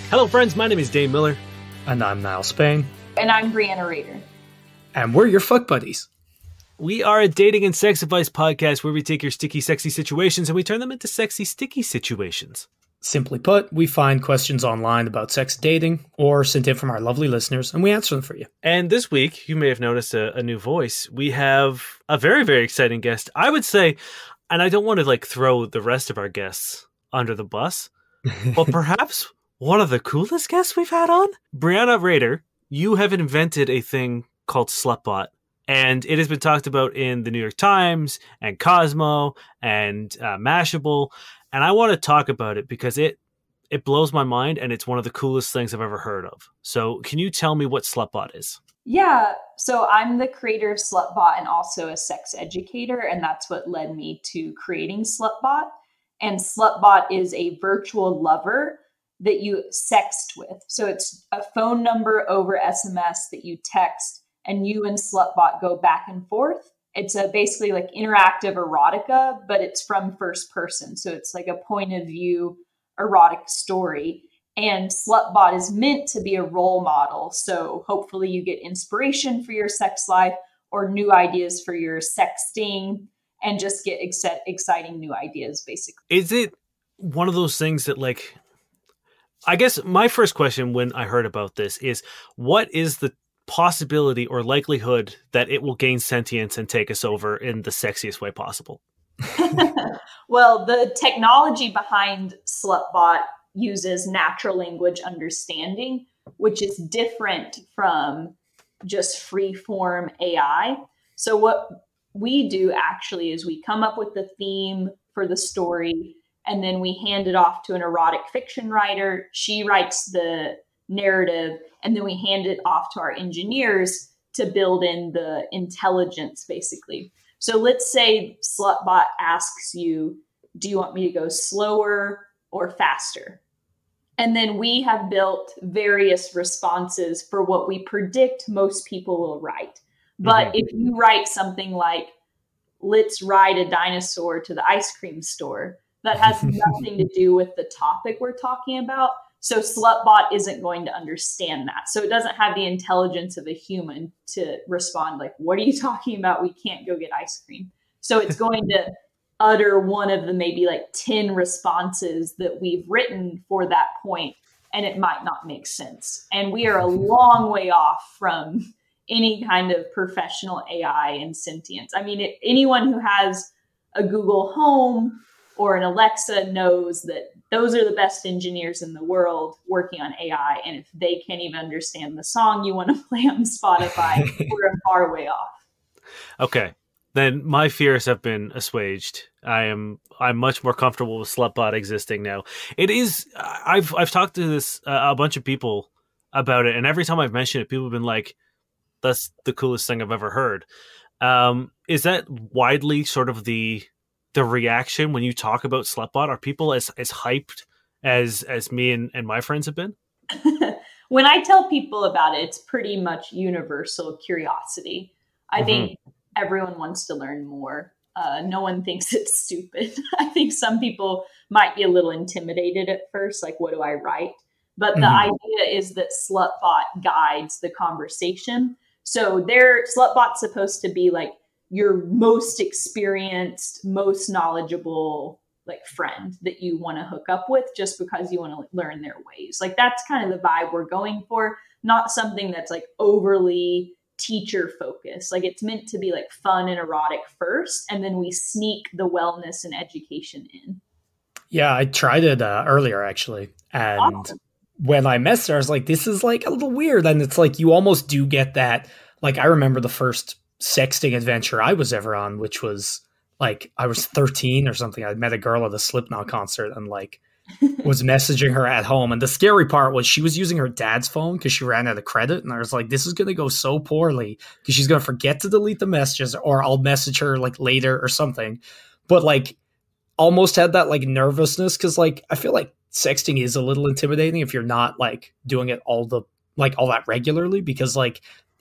Hello friends, my name is Dave Miller. And I'm Niall Spain. And I'm Brianna Rader. And we're your fuck buddies. We are a dating and sex advice podcast where we take your sticky, sexy situations and we turn them into sexy, sticky situations. Simply put, we find questions online about sex dating or sent in from our lovely listeners and we answer them for you. And this week, you may have noticed a new voice. We have a very, very exciting guest. I would say, and I don't want to throw the rest of our guests under the bus, but perhaps one of the coolest guests we've had on? Brianna Rader, you have invented a thing called Slutbot. And it has been talked about in the New York Times and Cosmo and Mashable. And I want to talk about it because it blows my mind and it's one of the coolest things I've ever heard of. So can you tell me what Slutbot is? Yeah, so I'm the creator of Slutbot and also a sex educator. And that's what led me to creating Slutbot. And Slutbot is a virtual lover that you sext with. So it's a phone number over SMS that you text and you and Slutbot go back and forth. It's basically like interactive erotica, but it's from first person. So it's like a point of view erotic story. And Slutbot is meant to be a role model. So hopefully you get inspiration for your sex life or new ideas for your sexting and just get exciting new ideas, basically. Is it one of those things that I guess my first question when I heard about this is, what is the possibility or likelihood that it will gain sentience and take us over in the sexiest way possible? Well, the technology behind Slutbot uses natural language understanding, which is different from just free form AI. So what we do actually is we come up with the theme for the story and then we hand it off to an erotic fiction writer. She writes the narrative, and then we hand it off to our engineers to build in the intelligence, basically. So let's say Slutbot asks you, do you want me to go slower or faster? And then we have built various responses for what we predict most people will write. But if you write something like, let's ride a dinosaur to the ice cream store, that has nothing to do with the topic we're talking about. So Slutbot isn't going to understand that. So it doesn't have the intelligence of a human to respond like, what are you talking about? We can't go get ice cream. So it's going to utter one of the maybe 10 responses that we've written for that point, and it might not make sense. And we are a long way off from any kind of professional AI and sentience. I mean, anyone who has a Google Home or an Alexa knows that those are the best engineers in the world working on AI. And if they can't even understand the song you want to play on Spotify, we're a far way off. Okay. Then my fears have been assuaged. I'm much more comfortable with Slutbot existing now. It is, I've talked to a bunch of people about it. And every time I've mentioned it, people have been like, that's the coolest thing I've ever heard. Is that widely sort of the reaction when you talk about Slutbot? Are people as hyped as me and my friends have been? When I tell people about it, it's pretty much universal curiosity. I think everyone wants to learn more. No one thinks it's stupid. I think some people might be a little intimidated at first, like, what do I write? But the idea is that Slutbot guides the conversation. So Slutbot's supposed to be your most experienced, most knowledgeable friend that you want to hook up with just because you want to learn their ways. That's kind of the vibe we're going for, not something that's overly teacher focused. It's meant to be fun and erotic first, and then we sneak the wellness and education in. Yeah, I tried it earlier actually. And awesome. When I messaged her, I was like, this is a little weird. And it's you almost do get that. I remember the first sexting adventure I was ever on, which was I was 13 or something. I met a girl at a Slipknot concert and was messaging her at home. And the scary part was she was using her dad's phone because she ran out of credit. And I was like, this is going to go so poorly because she's going to forget to delete the messages, or I'll message her later or something. But almost had that nervousness because I feel sexting is a little intimidating if you're not doing it all that regularly, because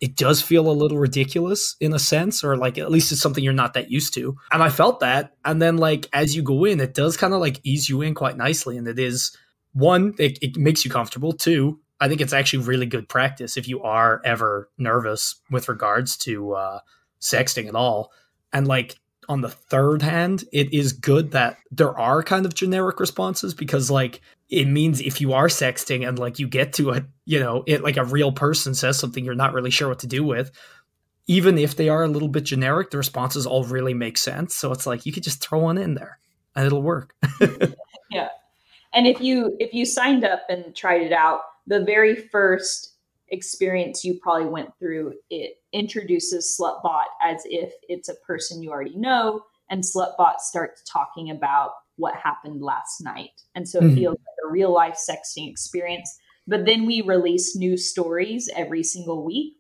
it does feel a little ridiculous in a sense, or at least it's something you're not that used to. And I felt that. And then as you go in, it does kind of ease you in quite nicely. And it is one, it makes you comfortable. Two, I think it's actually really good practice if you are ever nervous with regards to sexting at all. And like on the third hand, it is good that there are kind of generic responses, because like it means if you are sexting and like you get to a, you know, it like a real person says something you're not really sure what to do with, even if they are a little bit generic, the responses all really make sense. So it's like you could just throw one in there and it'll work. Yeah. And if you signed up and tried it out, the very first experience you probably went through, it introduces Slutbot as if it's a person you already know, and Slutbot starts talking about what happened last night. And so it feels like a real life sexting experience. But then we release new stories every single week,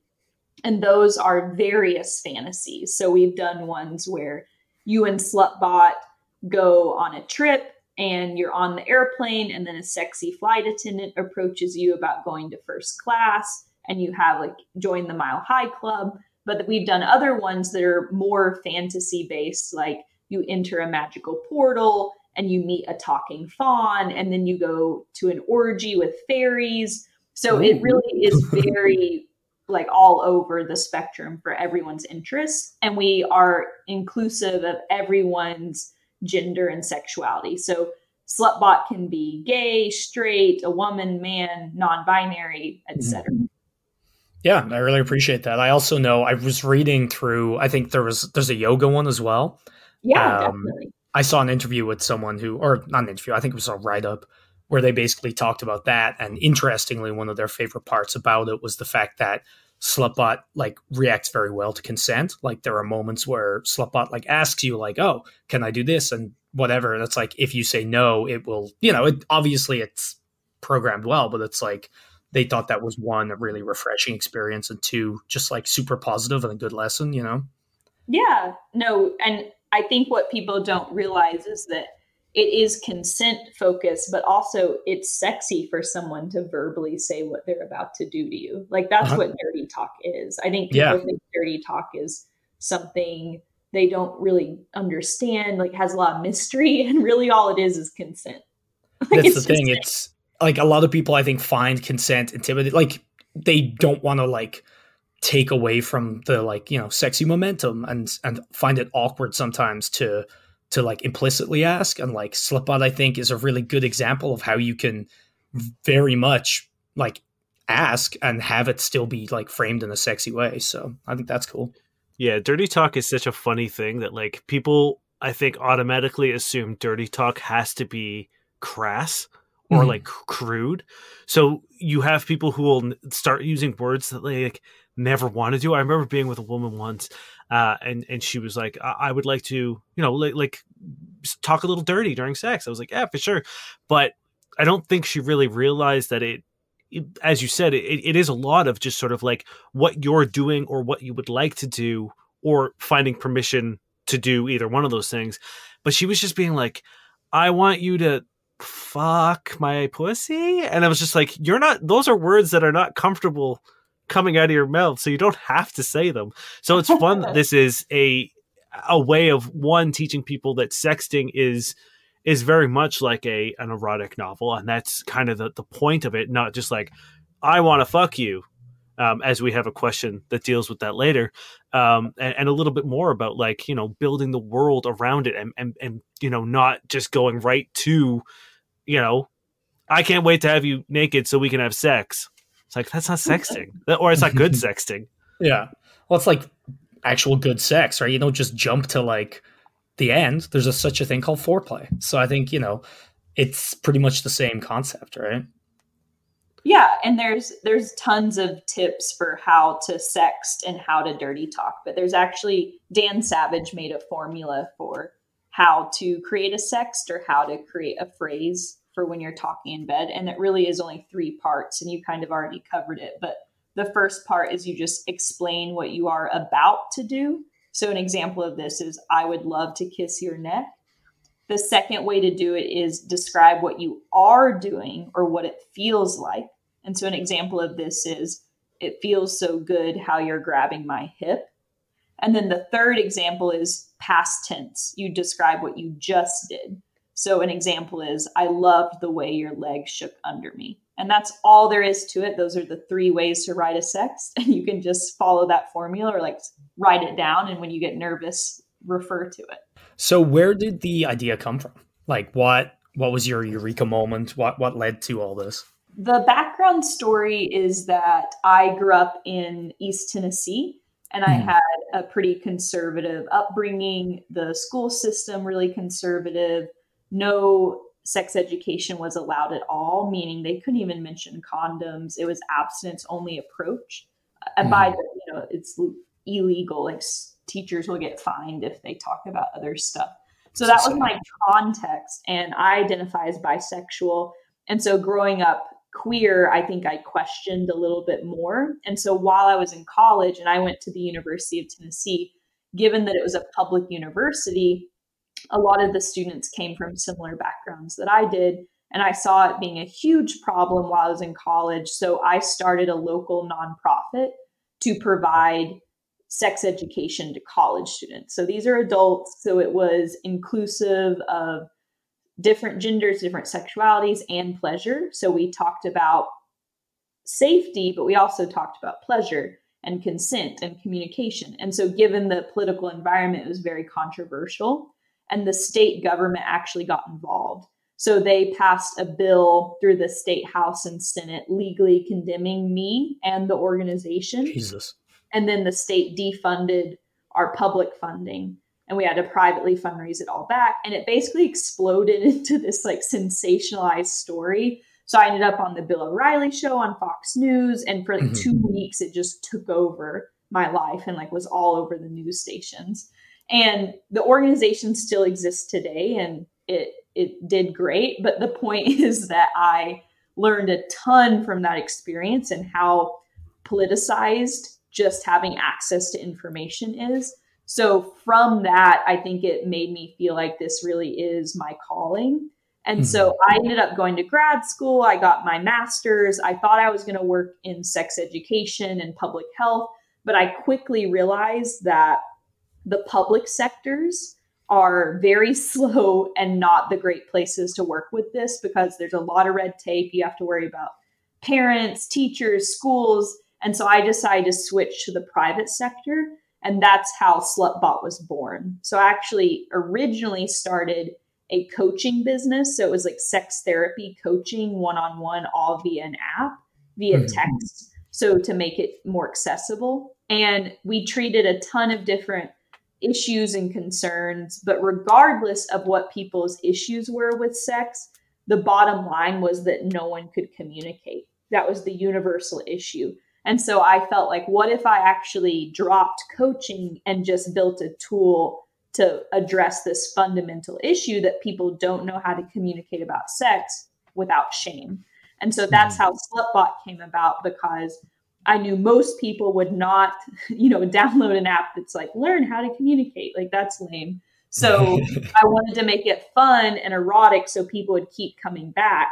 and those are various fantasies. So we've done ones where you and Slutbot go on a trip and you're on the airplane, and then a sexy flight attendant approaches you about going to first class, and you have like join the Mile High Club. But we've done other ones that are more fantasy based, like you enter a magical portal and you meet a talking fawn, and then you go to an orgy with fairies. So it really is very like all over the spectrum for everyone's interests. And we are inclusive of everyone's gender and sexuality. So Slutbot can be gay, straight, a woman, man, non-binary, etc. Yeah, I really appreciate that. I also know I was reading through, I think there's a yoga one as well. Yeah, definitely. I saw an interview with someone who, or not an interview, I think it was a write-up where they basically talked about that. And interestingly, one of their favorite parts about it was the fact that Slutbot like reacts very well to consent. Like there are moments where Slutbot like asks you like, oh, can I do this? And whatever. And it's like, if you say no, it will, you know, it obviously it's programmed well, but it's like, they thought that was one, a really refreshing experience, and two, just like super positive and a good lesson, you know? Yeah, no. And I think what people don't realize is that it is consent focused, but also it's sexy for someone to verbally say what they're about to do to you. Like that's what dirty talk is. I think people think dirty talk is something they don't really understand, like has a lot of mystery, and really all it is consent. Like, that's the thing. It's like a lot of people I think find consent intimidating. Like they don't want to like take away from the like, you know, sexy momentum, and find it awkward sometimes to like implicitly ask. And like Slutbot, I think, is a really good example of how you can very much like ask and have it still be like framed in a sexy way. So I think that's cool. Yeah, dirty talk is such a funny thing that like people I think automatically assume dirty talk has to be crass or like crude. So you have people who will start using words that they like never want to do. I remember being with a woman once, and she was like, I would like to, you know, like talk a little dirty during sex. I was like, yeah, for sure. But I don't think she really realized that it as you said, it is a lot of just sort of like what you're doing or what you would like to do, or finding permission to do either one of those things. But she was just being like, I want you to fuck my pussy. And I was just like, you're not, those are words that are not comfortable coming out of your mouth, so you don't have to say them. So it's fun that this is a way of one teaching people that sexting is very much like an erotic novel, and that's kind of the point of it, not just like I want to fuck you, as we have a question that deals with that later, and a little bit more about like, you know, building the world around it, and you know, not just going right to, you know, I can't wait to have you naked so we can have sex. It's like, that's not sexting, or it's not good sexting. Yeah. Well, it's like actual good sex, right? You don't just jump to like the end. There's such a thing called foreplay. So I think, you know, it's pretty much the same concept, right? Yeah, and there's tons of tips for how to sext and how to dirty talk, but there's actually, Dan Savage made a formula for how to create a sext or how to create a phrase for when you're talking in bed, and it really is only 3 parts, and you kind of already covered it. But the first part is you just explain what you are about to do. So an example of this is, I would love to kiss your neck. The second way to do it is describe what you are doing or what it feels like. And so an example of this is, it feels so good how you're grabbing my hip. And then the third example is past tense. You describe what you just did. So an example is, I loved the way your legs shook under me. And that's all there is to it. Those are the 3 ways to write a sext. And you can just follow that formula or like write it down. And when you get nervous, refer to it. So where did the idea come from? Like what was your eureka moment? What led to all this? The background story is that I grew up in East Tennessee and I had a pretty conservative upbringing. The school system, really conservative. No sex education was allowed at all, meaning they couldn't even mention condoms. It was abstinence only approach. And by the, it's illegal. Like teachers will get fined if they talk about other stuff. So that was my context. And I identify as bisexual. And so growing up queer, I think I questioned a little bit more. And so while I was in college and I went to the University of Tennessee, given that it was a public university, a lot of the students came from similar backgrounds that I did. And I saw it being a huge problem while I was in college. So I started a local nonprofit to provide sex education to college students. So these are adults. So it was inclusive of different genders, different sexualities, and pleasure. So we talked about safety, but we also talked about pleasure and consent and communication. And so given the political environment, it was very controversial. And the state government actually got involved. So they passed a bill through the state house and Senate legally condemning me and the organization. Jesus. And then the state defunded our public funding and we had to privately fundraise it all back. And it basically exploded into this like sensationalized story. So I ended up on the Bill O'Reilly show on Fox News. And for like 2 weeks, it just took over my life and like was all over the news stations. And the organization still exists today and it did great. But the point is that I learned a ton from that experience and how politicized just having access to information is. So from that, I think it made me feel like this really is my calling. And so I ended up going to grad school. I got my master's. I thought I was going to work in sex education and public health, but I quickly realized that the public sectors are very slow and not the great places to work with this because there's a lot of red tape. You have to worry about parents, teachers, schools. And so I decided to switch to the private sector. And that's how Slutbot was born. So I actually originally started a coaching business. So it was like sex therapy coaching, one-on-one, all via an app, via text. So to make it more accessible. And we treated a ton of different issues and concerns, but regardless of what people's issues were with sex, the bottom line was that no one could communicate. That was the universal issue. And so I felt like, what if I actually dropped coaching and just built a tool to address this fundamental issue that people don't know how to communicate about sex without shame? And so that's how Slutbot came about, because I knew most people would not, download an app that's like, learn how to communicate. Like, that's lame. So I wanted to make it fun and erotic so people would keep coming back.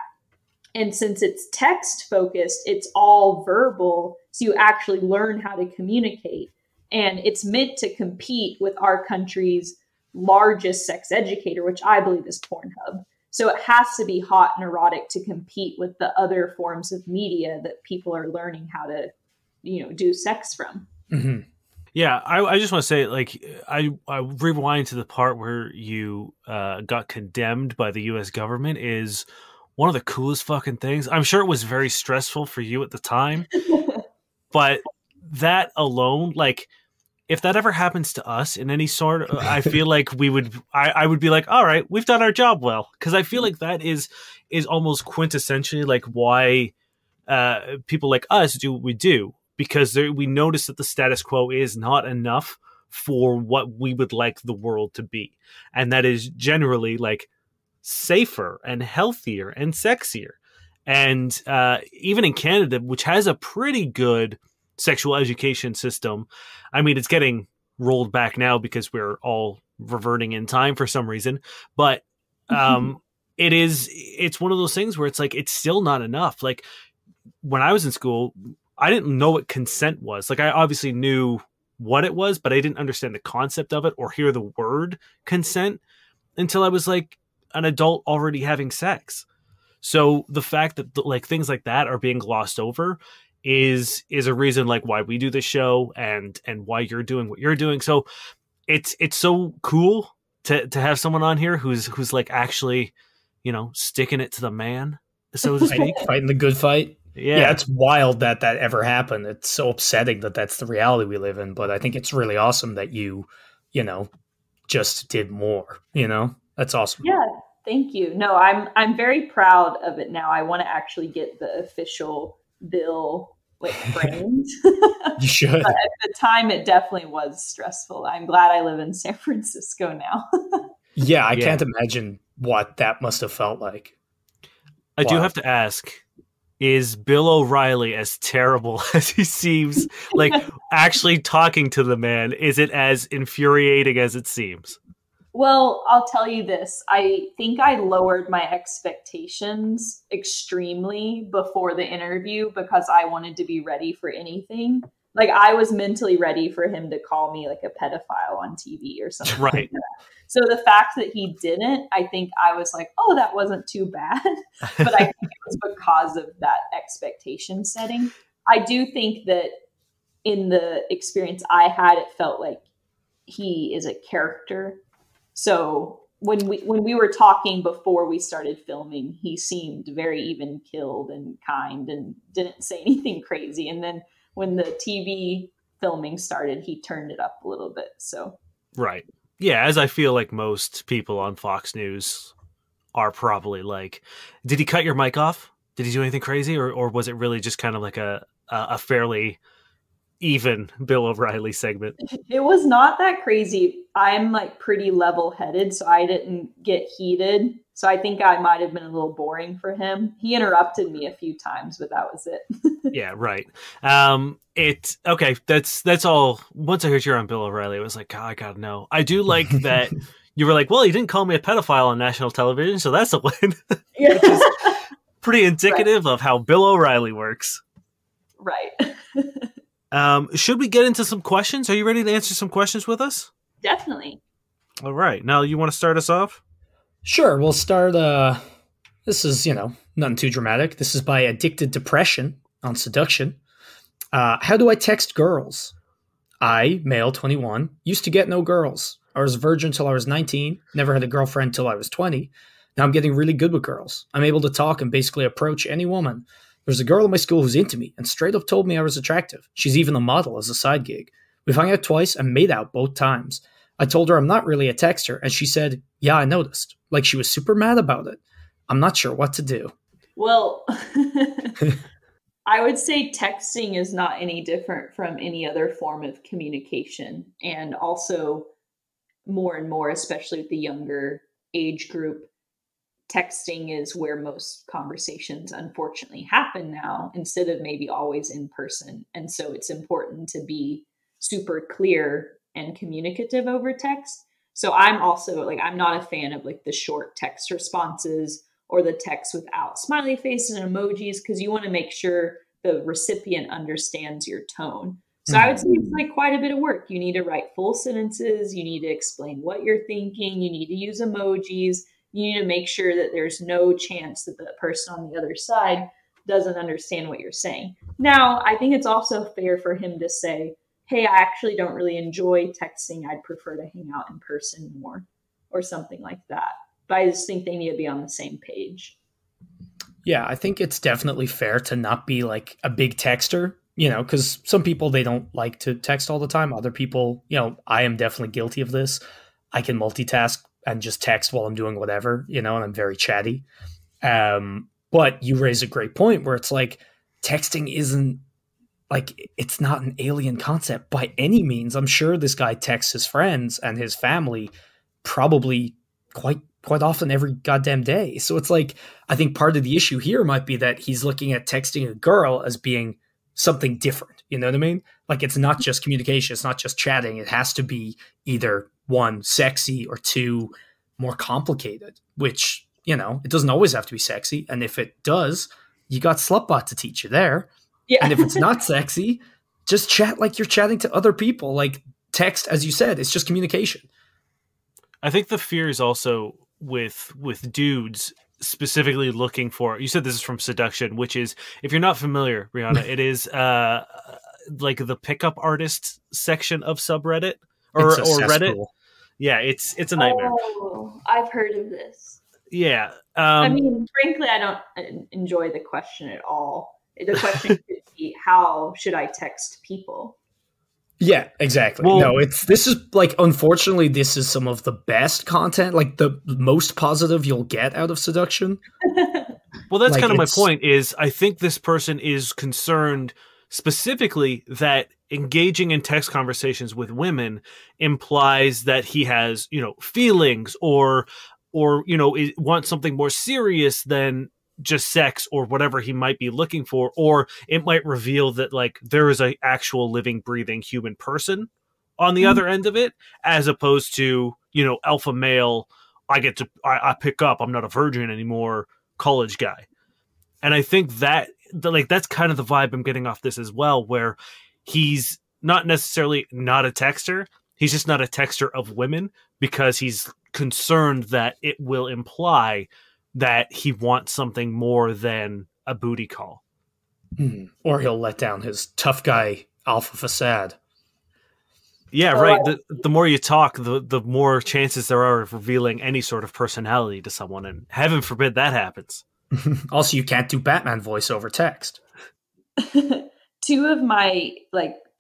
And since it's text focused, it's all verbal. So you actually learn how to communicate. And it's meant to compete with our country's largest sex educator, which I believe is Pornhub. So it has to be hot and erotic to compete with the other forms of media that people are learning how to, do sex from. Yeah, I just want to say, like, I rewind to the part where you got condemned by the U.S. government is one of the coolest fucking things. I'm sure it was very stressful for you at the time, but that alone, like, if that ever happens to us in any sort of, I feel like I would be like, all right, we've done our job well. Cause I feel like that is almost quintessentially like why people like us do what we do, because we notice that the status quo is not enough for what we would like the world to be. And that is generally like safer and healthier and sexier. And even in Canada, which has a pretty good sexual education system, I mean, it's getting rolled back now because we're all reverting in time for some reason. But it's one of those things where it's like, it's still not enough. Like, when I was in school, I didn't know what consent was. Like, I obviously knew what it was, but I didn't understand the concept of it or hear the word consent until I was like an adult already having sex. So the fact that like things like that are being glossed over is a reason like why we do the show and why you're doing what you're doing. So it's so cool to have someone on here who's like actually, sticking it to the man, so to speak. Fighting the good fight. Yeah, it's wild that ever happened. It's so upsetting that that's the reality we live in. But I think it's really awesome that you just did more. That's awesome. Yeah, thank you. No, I'm very proud of it now. I want to actually get the official bill framed. You should. But at the time, it definitely was stressful. I'm glad I live in San Francisco now. Yeah, I can't imagine what that must have felt like. I do have to ask, is Bill O'Reilly as terrible as he seems? Like, actually talking to the man, is it as infuriating as it seems? Well, I'll tell you this. I think I lowered my expectations extremely before the interview because I wanted to be ready for anything. Like, I was mentally ready for him to call me like a pedophile on TV or something. Right. Like that. So the fact that he didn't, I think I was like, oh, that wasn't too bad. But I think it was because of that expectation setting. I do think that in the experience I had, it felt like he is a character. So when we were talking before we started filming, he seemed very even keeled and kind and didn't say anything crazy. And then when the TV filming started, he turned it up a little bit. So right. Yeah, as I feel like most people on Fox News are probably like. Did he cut your mic off? Did he do anything crazy? Or was it really just kind of like a fairly even Bill O'Reilly segment? It was not that crazy. I'm like pretty level-headed, so I didn't get heated. So I think I might have been a little boring for him. He interrupted me a few times, but that was it. Yeah, right. Okay. That's all. Once I heard you're on Bill O'Reilly, I was like, God, I gotta know. I do like that you were like, well, he didn't call me a pedophile on national television, so that's a win. Yeah. Which is pretty indicative of how Bill O'Reilly works. Right. Should we get into some questions? Are you ready to answer some questions with us? Definitely. All right. Now, you want to start us off? Sure. We'll start. This is, nothing too dramatic. This is by Addicted Depression on Seduction. How do I text girls? I, male 21, used to get no girls. I was a virgin till I was 19, never had a girlfriend till I was 20. Now I'm getting really good with girls. I'm able to talk and basically approach any woman. There's a girl in my school who's into me and straight up told me I was attractive. She's even a model as a side gig. We've hung out twice and made out both times. I told her I'm not really a texter, and she said, yeah, I noticed. Like she was super mad about it. I'm not sure what to do. Well, I would say texting is not any different from any other form of communication. And also more and more, especially with the younger age group, texting is where most conversations unfortunately happen now instead of maybe always in person. And so it's important to be super clear and communicative over text. So I'm also I'm not a fan of the short text responses or the text without smiley faces and emojis, because you want to make sure the recipient understands your tone. So I would say it's quite a bit of work. You need to write full sentences. You need to explain what you're thinking. You need to use emojis. You need to make sure that there's no chance that the person on the other side doesn't understand what you're saying. Now, I think it's also fair for him to say, hey, I actually don't really enjoy texting. I'd prefer to hang out in person more, or something like that. But I just think they need to be on the same page. Yeah, I think it's definitely fair to not be a big texter, because some people, they don't like to text all the time. Other people, I am definitely guilty of this. I can multitask and just text while I'm doing whatever, and I'm very chatty. But you raise a great point where it's texting isn't it's not an alien concept by any means. I'm sure this guy texts his friends and his family probably quite often every goddamn day. So it's I think part of the issue here might be that he's looking at texting a girl as being something different. You know what I mean? It's not just communication. It's not just chatting. It has to be either one, sexy, or two, more complicated, which, it doesn't always have to be sexy. And if it does, you got Slutbot to teach you there. Yeah. And if it's not sexy, just chat like you're chatting to other people. Text, as you said, it's just communication. I think the fear is also with dudes specifically looking for. You said this is from Seduction, which is, if you're not familiar, Brianna, it is like the pickup artist section of subreddit or Reddit. Yeah, it's a nightmare. Oh, I've heard of this. Yeah. I mean, frankly, I don't enjoy the question at all. The question could be, how should I text people? Yeah, exactly. Well, no, this is like, unfortunately, this is some of the best content, like the most positive you'll get out of Seduction. Well, that's like, kind of my point is I think this person is concerned specifically that engaging in text conversations with women implies that he has, feelings or, wants something more serious than just sex or whatever he might be looking for, or it might reveal that like there is a actual living, breathing human person on the other end of it, as opposed to, alpha male, I pick up, I'm not a virgin anymore, college guy. And I think that that's kind of the vibe I'm getting off this as well, where he's not necessarily not a texter. He's just not a texter of women because he's concerned that it will imply that he wants something more than a booty call. Or he'll let down his tough guy alpha facade. Yeah, right. The more you talk, the more chances there are of revealing any sort of personality to someone, and heaven forbid that happens. Also, you can't do Batman voice over text. Two of my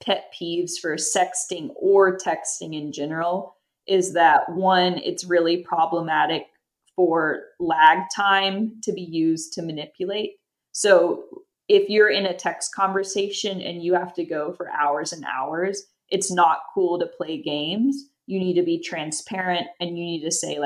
pet peeves for sexting or texting in general is that, one, it's really problematic for lag time to be used to manipulate. So if you're in a text conversation and you have to go for hours and hours, it's not cool to play games. You need to be transparent and you need to say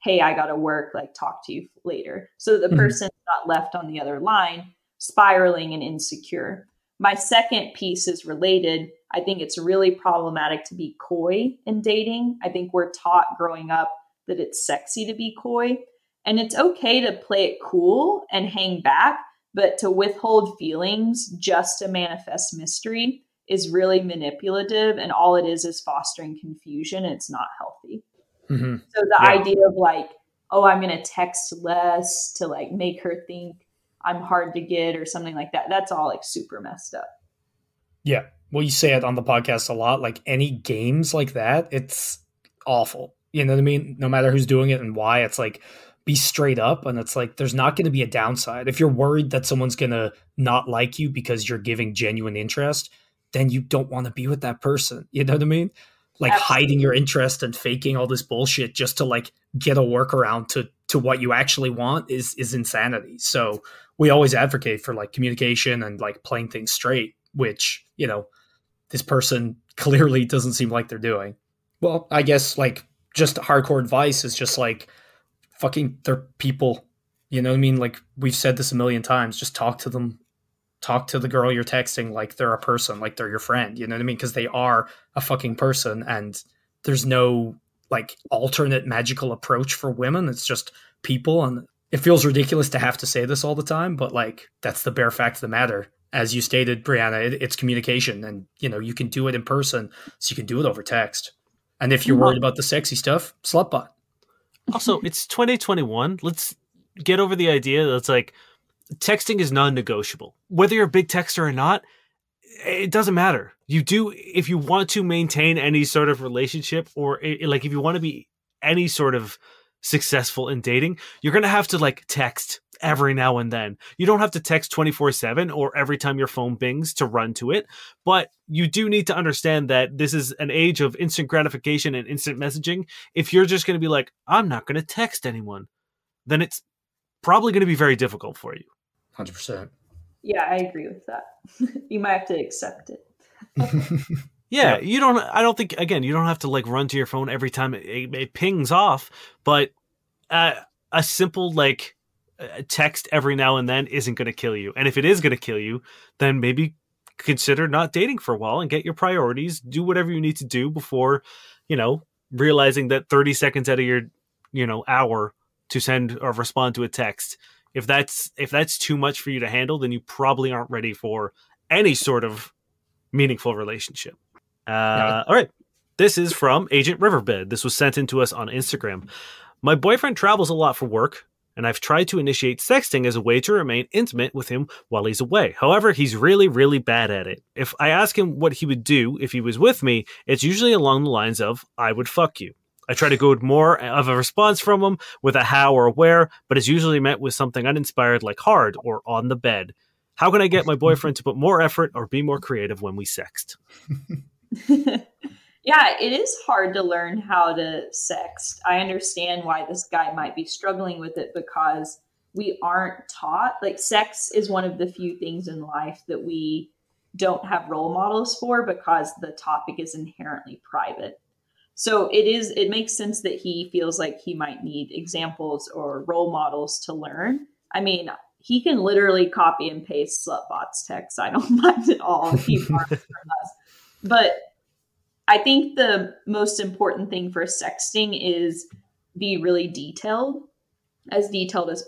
hey, I got to work, talk to you later. So the person's not left on the other line spiraling and insecure. My second piece is related. I think it's really problematic to be coy in dating. I think we're taught growing up that it's sexy to be coy, and it's okay to play it cool and hang back, but to withhold feelings just to manifest mystery is really manipulative, and all it is fostering confusion, and it's not healthy. Mm-hmm. So the idea of I'm going to text less to make her think I'm hard to get or something like that, that's all super messed up. Yeah. Well, you say it on the podcast a lot, any games like that, it's awful. You know what I mean? No matter who's doing it and why, it's be straight up, and it's there's not going to be a downside. If you're worried that someone's going to not like you because you're giving genuine interest, then you don't want to be with that person. You know what I mean? Absolutely. Hiding your interest and faking all this bullshit just to get a workaround to what you actually want is insanity. So we always advocate for communication and playing things straight, which, this person clearly doesn't seem like they're doing. Well, I guess just hardcore advice is just fucking, they're people. You know what I mean? We've said this a million times, just talk to them. Talk to the girl you're texting like they're a person, like they're your friend. You know what I mean? Because they are a fucking person, and there's no alternate magical approach for women. It's just people, and it feels ridiculous to have to say this all the time, but that's the bare fact of the matter. As you stated, Brianna, it's communication, and you can do it in person, so you can do it over text. And if you're worried about the sexy stuff, Slutbot. Also, it's 2021. Let's get over the idea that's texting is non-negotiable. Whether you're a big texter or not, it doesn't matter. You do, if you want to maintain any sort of relationship, or if you want to be any sort of successful in dating, you're going to have to text every now and then. You don't have to text 24/7 or every time your phone bings to run to it, but you do need to understand that this is an age of instant gratification and instant messaging. If you're just going to be I'm not going to text anyone, then it's probably going to be very difficult for you. 100%. Yeah, I agree with that. You might have to accept it. Yeah, I don't think, again, you don't have to run to your phone every time it pings off, but a simple text every now and then isn't going to kill you. And if it is going to kill you, then maybe consider not dating for a while and get your priorities, do whatever you need to do before, realizing that 30 seconds out of your, hour to send or respond to a text, if that's too much for you to handle, then you probably aren't ready for any sort of meaningful relationship. All right. This is from Agent Riverbed. This was sent in to us on Instagram. My boyfriend travels a lot for work, and I've tried to initiate sexting as a way to remain intimate with him while he's away. However, he's really, really bad at it. If I ask him what he would do if he was with me, it's usually along the lines of, I would fuck you. I try to go with more of a response from him with a how or a where, but it's usually met with something uninspired like hard or on the bed. How can I get my boyfriend to put more effort or be more creative when we sext? Yeah, it is hard to learn how to sext. I understand why this guy might be struggling with it because we aren't taught. Like, sex is one of the few things in life that we don't have role models for because the topic is inherently private. So it makes sense that he feels like he might need examples or role models to learn. I mean, he can literally copy and paste Slutbot's text. I don't mind at all if he borrows from us. But I think the most important thing for sexting is be really detailed as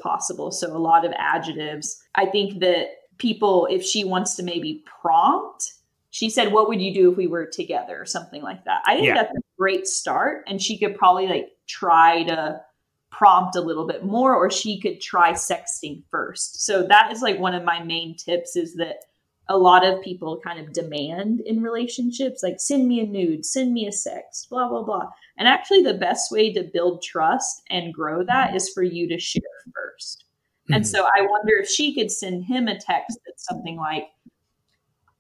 possible. So a lot of adjectives. I think that people, if she wants to maybe prompt, she said, what would you do if we were together or something like that? I think that's a great start. And she could probably like try to prompt a little bit more, or she could try sexting first. So that is like one of my main tips, is that a lot of people kind of demand in relationships, like send me a nude, send me a sext, blah, blah, blah. And actually the best way to build trust and grow that is for you to share first. Mm-hmm. And so I wonder if she could send him a text that's something like,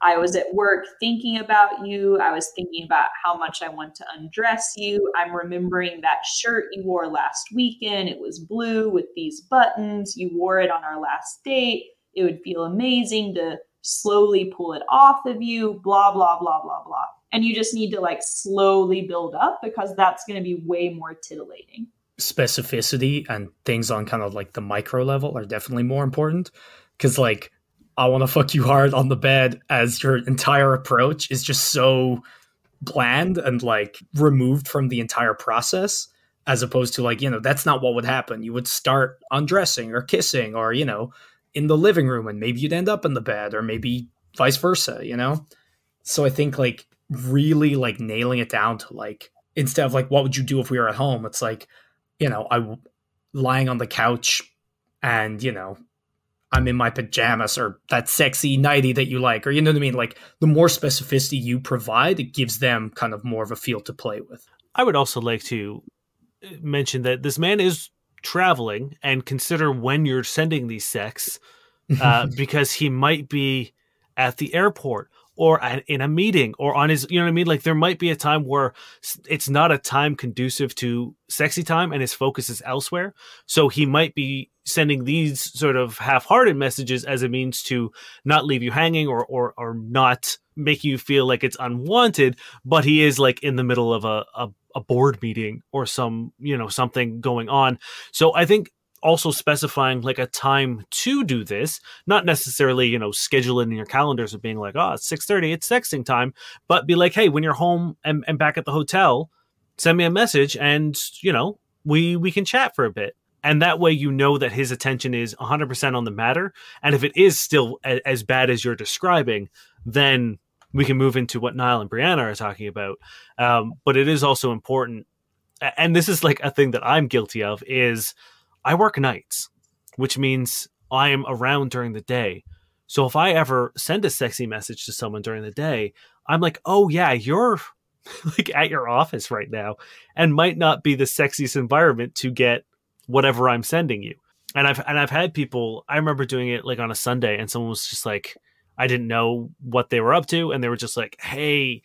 I was at work thinking about you. I was thinking about how much I want to undress you. I'm remembering that shirt you wore last weekend. It was blue with these buttons. You wore it on our last date. It would feel amazing to slowly pull it off of you, blah, blah, blah, blah, blah. And you just need to like slowly build up, because that's going to be way more titillating. Specificity and things on kind of like the micro level are definitely more important, because like, I want to fuck you hard on the bed as your entire approach is just so bland and like removed from the entire process, as opposed to like, that's not what would happen. You would start undressing or kissing or, in the living room, and maybe you'd end up in the bed, or maybe vice versa, So I think like really like nailing it down to like, instead of like, what would you do if we were at home? It's like, lying on the couch and, I'm in my pajamas, or that sexy nightie that you like, or you know what I mean? Like the more specificity you provide, it gives them kind of more of a field to play with. I would also like to mention that this man is traveling, and consider when you're sending these sexts, because he might be at the airport or in a meeting or on his, like there might be a time where it's not a time conducive to sexy time and his focus is elsewhere. So he might be sending these sort of half-hearted messages as a means to not leave you hanging or not make you feel like it's unwanted, but he is like in the middle of a board meeting or something going on. So I think also specifying like a time to do this, not necessarily, schedule it in your calendars of being like, oh, it's 6:30, it's sexting time, but be like, hey, when you're home and back at the hotel, send me a message and, we can chat for a bit. And that way, that his attention is 100% on the matter. And if it is still as bad as you're describing, then we can move into what Niall and Brianna are talking about. But it is also important. And this is like a thing that I'm guilty of, is I work nights, which means I am around during the day. So if I ever send a sexy message to someone during the day, I'm like, oh yeah, you're like at your office right now, and might not be the sexiest environment to get whatever I'm sending you. And I've had people, I remember doing it like on a Sunday, and someone was just like, I didn't know what they were up to, and they were just like, hey,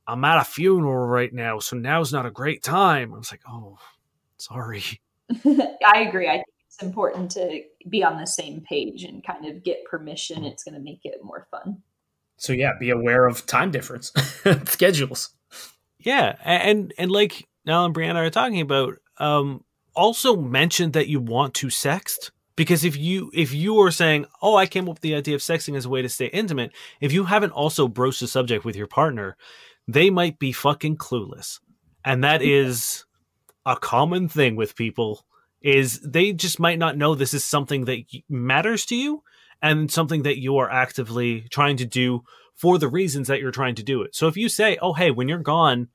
I'm at a funeral right now, so now's not a great time. I was like, oh, sorry. I agree. I think it's important to be on the same page and kind of get permission. It's going to make it more fun. So yeah, be aware of time difference, schedules. Yeah, and like Nell and Brianna are talking about, also mention that you want to sext, because if you are saying, oh, I came up with the idea of sexting as a way to stay intimate, if you haven't also broached the subject with your partner, they might be fucking clueless, and that is a common thing with people, is they just might not know this is something that matters to you and something that you are actively trying to do for the reasons that you're trying to do it. So if you say, oh, hey, when you're gone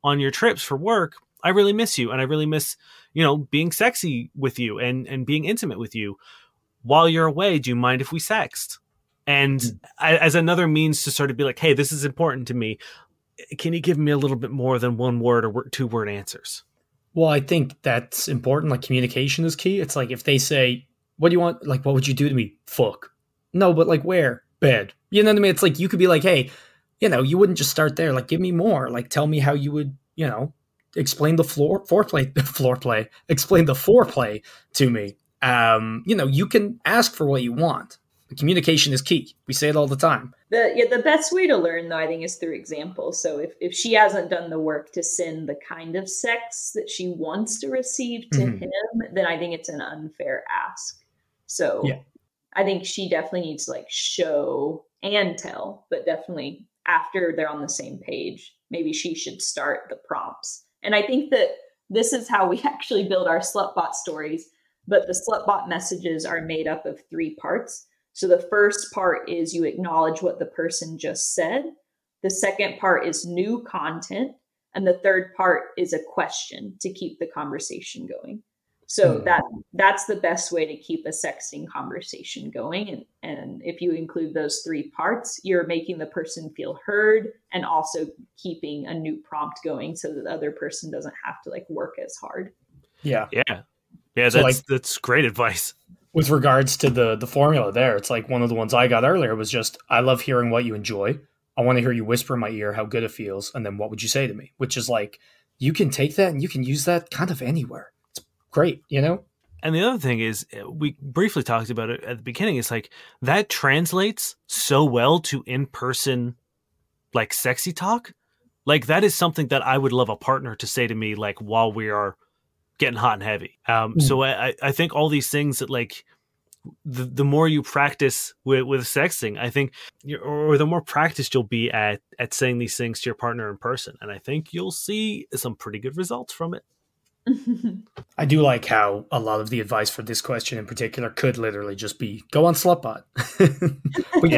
on your trips for work, I really miss you, and I really miss, you know, being sexy with you and being intimate with you. While you're away, do you mind if we sext? And as another means to sort of be like, hey, this is important to me. Can you give me a little bit more than one word or two word answers? Well, I think that's important. Like, communication is key. It's like if they say, what do you want? Like, what would you do to me? Fuck. No, but like where? Bed. You know what I mean? It's like you could be like, hey, you know, you wouldn't just start there. Like, give me more. Like, tell me how you would, you know, explain the foreplay, explain the foreplay to me. You know, you can ask for what you want. The communication is key. We say it all the time. The best way to learn, though, I think, is through example. So if she hasn't done the work to send the kind of sex that she wants to receive to him, then I think it's an unfair ask. So yeah. I think she definitely needs to like show and tell, but definitely after they're on the same page, maybe she should start the prompts. And I think that this is how we actually build our Slutbot stories. But the Slutbot messages are made up of 3 parts. So the first part is you acknowledge what the person just said. The second part is new content. And the third part is a question to keep the conversation going. So that's the best way to keep a sexting conversation going. And if you include those 3 parts, you're making the person feel heard and also keeping a new prompt going so that the other person doesn't have to like work as hard. Yeah. Yeah, so that's great advice. With regards to the formula there, it's like one of the ones I got earlier was just, I love hearing what you enjoy. I want to hear you whisper in my ear how good it feels. And then what would you say to me? Which is like, you can take that and you can use that kind of anywhere. It's great, you know? And the other thing is, we briefly talked about it at the beginning, is like that translates so well to in-person, like sexy talk. Like that is something that I would love a partner to say to me, like while we are getting hot and heavy. So I think all these things that like the more you practice with sexting, I think, or the more practiced you'll be at saying these things to your partner in person. And I think you'll see some pretty good results from it. I do like how a lot of the advice for this question in particular could literally just be go on Slutbot. But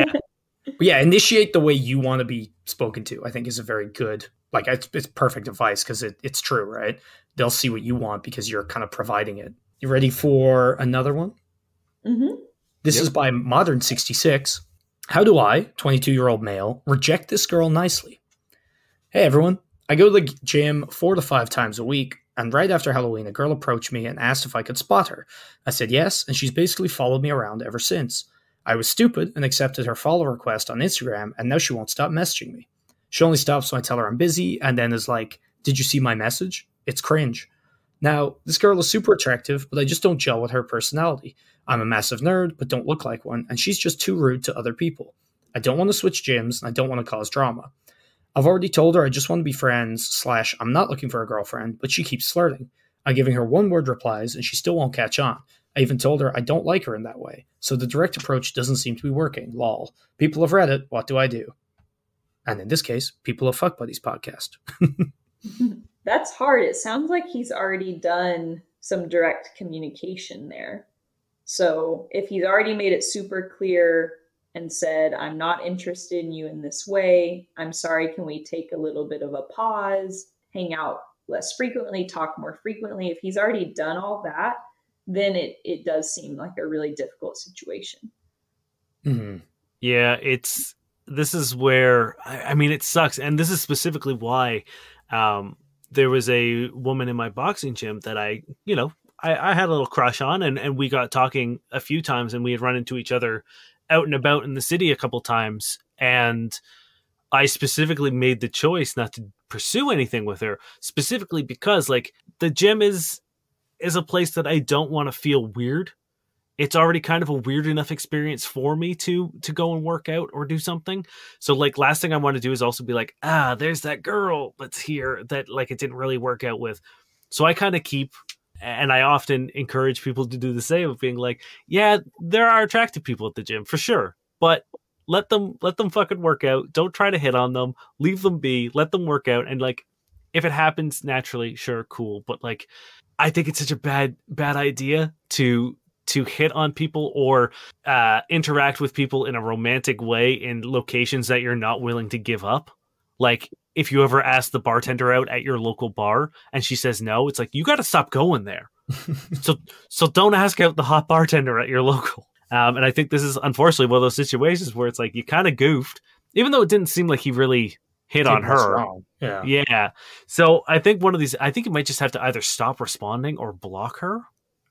yeah, initiate the way you want to be spoken to, I think is a very good, like it's perfect advice because it's true, right? They'll see what you want because you're kind of providing it. You ready for another one? This is by Modern 66. How do I, 22-year-old male, reject this girl nicely? Hey everyone, I go to the gym 4 to 5 times a week, and right after Halloween, a girl approached me and asked if I could spot her. I said yes, and she's basically followed me around ever since. I was stupid and accepted her follow request on Instagram, and now she won't stop messaging me. She only stops when I tell her I'm busy, and then is like, did you see my message? It's cringe. Now, this girl is super attractive, but I just don't gel with her personality. I'm a massive nerd, but don't look like one, and she's just too rude to other people. I don't want to switch gyms, and I don't want to cause drama. I've already told her I just want to be friends / I'm not looking for a girlfriend, but she keeps flirting. I'm giving her one-word replies, and she still won't catch on. I even told her I don't like her in that way, so the direct approach doesn't seem to be working, lol. People have read it, what do I do? And in this case, people have Fuck Buddies podcast. That's hard. It sounds like he's already done some direct communication there. So if he's already made it super clear and said, I'm not interested in you in this way, I'm sorry, can we take a little bit of a pause, hang out less frequently, talk more frequently? If he's already done all that, then it does seem like a really difficult situation. Yeah, this is where, I mean, it sucks. And this is specifically why there was a woman in my boxing gym that I had a little crush on, and we got talking a few times, and we had run into each other out and about in the city a couple times. And I specifically made the choice not to pursue anything with her, specifically because like the gym is a place that I don't want to feel weird. It's already kind of a weird enough experience for me to go and work out or do something. So like last thing I want to do is also be like, there's that girl that's here that like it didn't really work out with. So I kind of keep, and I often encourage people to do the same, of being like, yeah, there are attractive people at the gym for sure, but let them fucking work out. Don't try to hit on them. Leave them be. Let them work out. And like, if it happens naturally, sure, cool. But like, I think it's such a bad idea to hit on people or interact with people in a romantic way in locations that you're not willing to give up. Like, if you ever ask the bartender out at your local bar and she says no, it's like, you got to stop going there. So don't ask out the hot bartender at your local. And I think this is unfortunately one of those situations where it's like you kind of goofed, even though it didn't seem like he really hit on her. Wrong. Yeah. Yeah. So I think I think you might just have to either stop responding or block her.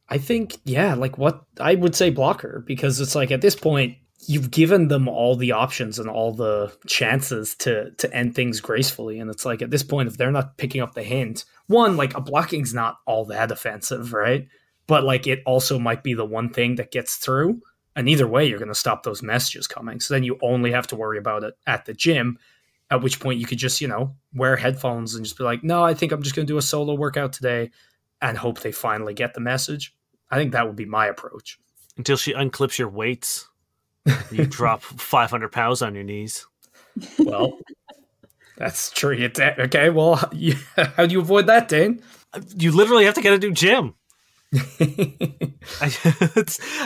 I think, yeah, like what I would say block her, because it's like at this point, you've given them all the options and all the chances to end things gracefully. And it's like at this point, if they're not picking up the hint, one, like a blocking's not all that offensive, right? But like it also might be the one thing that gets through. And either way, you're going to stop those messages coming. So then you only have to worry about it at the gym, at which point you could just, wear headphones and just be like, no, I think I'm just going to do a solo workout today and hope they finally get the message. I think that would be my approach. Until she unclips your weights. You drop 500 pounds on your knees. Well, that's true. Okay, well, how do you avoid that, Dane? You literally have to get a new gym.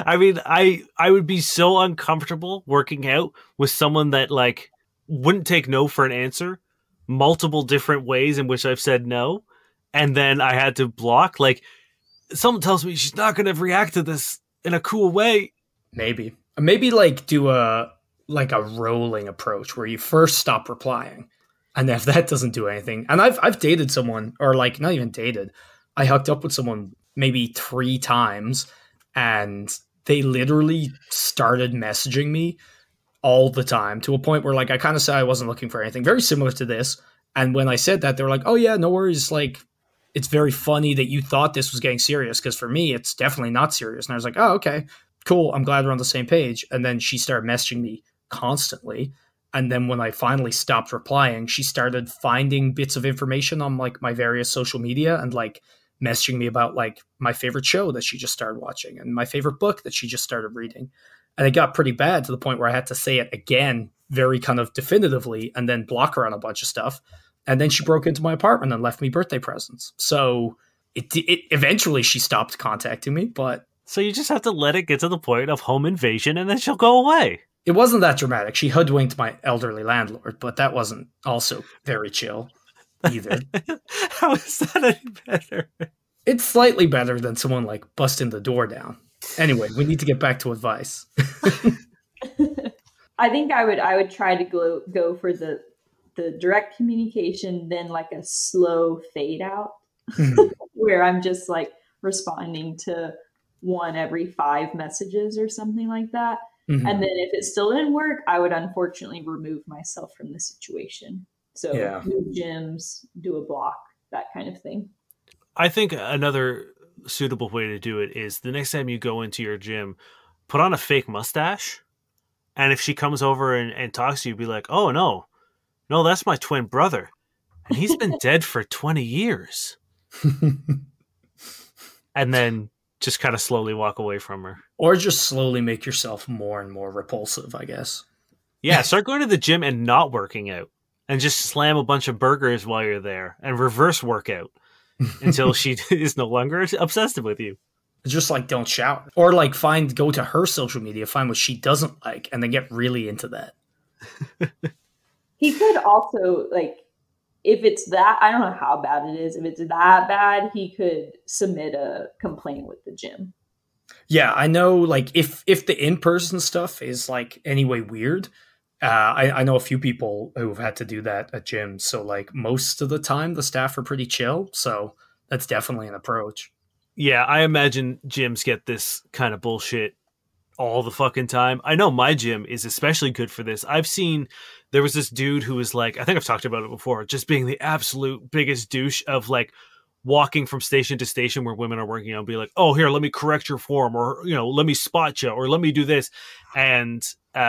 I would be so uncomfortable working out with someone that like wouldn't take no for an answer, multiple different ways in which I've said no, and then I had to block. Like, someone tells me she's not going to react to this in a cool way. Maybe like do a rolling approach where you first stop replying, and if that doesn't do anything, and I've dated someone, or like not even dated, I hooked up with someone maybe 3 times, and they literally started messaging me all the time to a point where like I kind of said I wasn't looking for anything, very similar to this. And when I said that, they were like, oh yeah, no worries. Like, it's very funny that you thought this was getting serious, because for me, it's definitely not serious. And I was like, oh, okay, cool. I'm glad we're on the same page. And then she started messaging me constantly. And then when I finally stopped replying, she started finding bits of information on like my various social media and like messaging me about like my favorite show that she just started watching and my favorite book that she just started reading. And it got pretty bad to the point where I had to say it again, very kind of definitively, and then block her on a bunch of stuff. And then she broke into my apartment and left me birthday presents. So it eventually she stopped contacting me, but... So you just have to let it get to the point of home invasion and then she'll go away. It wasn't that dramatic. She hoodwinked my elderly landlord, but that wasn't also very chill either. How is that any better? It's slightly better than someone like busting the door down. Anyway, we need to get back to advice. I think I would try to go for the direct communication, then like a slow fade out where I'm just like responding to one every 5 messages or something like that. Mm-hmm. And then if it still didn't work, I would unfortunately remove myself from the situation. So move gyms, do a block, that kind of thing. I think another suitable way to do it is the next time you go into your gym, put on a fake mustache. And if she comes over and talks to you, be like, oh, no, that's my twin brother. And he's been dead for 20 years. And then just kind of slowly walk away from her. Or just slowly make yourself more and more repulsive, I guess. Yeah, start going to the gym and not working out. And just slam a bunch of burgers while you're there. And reverse workout until she is no longer obsessed with you. Just like don't shower. Or like go to her social media, find what she doesn't like, and then get really into that. He could also, like, if it's that, I don't know how bad it is. If it's that bad, he could submit a complaint with the gym. Yeah, I know, like, if the in-person stuff is, like, anyway weird, I know a few people who've had to do that at gyms. So, like, most of the time, the staff are pretty chill. So that's definitely an approach. Yeah, I imagine gyms get this kind of bullshit all the fucking time. I know my gym is especially good for this. I've seen, there was this dude who was like, I think I've talked about it before, just being the absolute biggest douche of like walking from station to station where women are working on, be like, oh, here, let me correct your form, or, let me spot you, or let me do this. And 2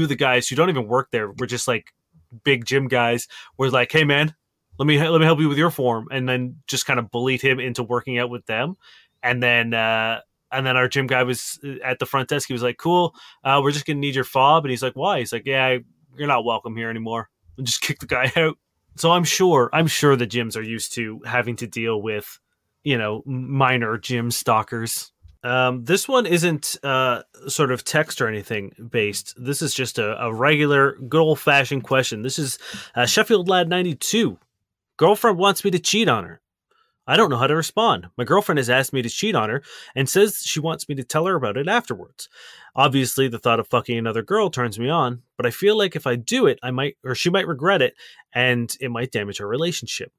of the guys who don't even work there were just like big gym guys, were like, hey man, let me help you with your form, and then just kind of bullied him into working out with them. And then our gym guy was at the front desk. He was like, cool, we're just going to need your fob. And he's like, why? He's like, yeah, you're not welcome here anymore. And just kick the guy out. So I'm sure the gyms are used to having to deal with, minor gym stalkers. This one isn't sort of text or anything based. This is just a regular, good old fashioned question. This is Sheffield Lad 92. Girlfriend wants me to cheat on her. I don't know how to respond. My girlfriend has asked me to cheat on her and says she wants me to tell her about it afterwards. Obviously, the thought of fucking another girl turns me on, but I feel like if I do it, she might regret it, and it might damage our relationship.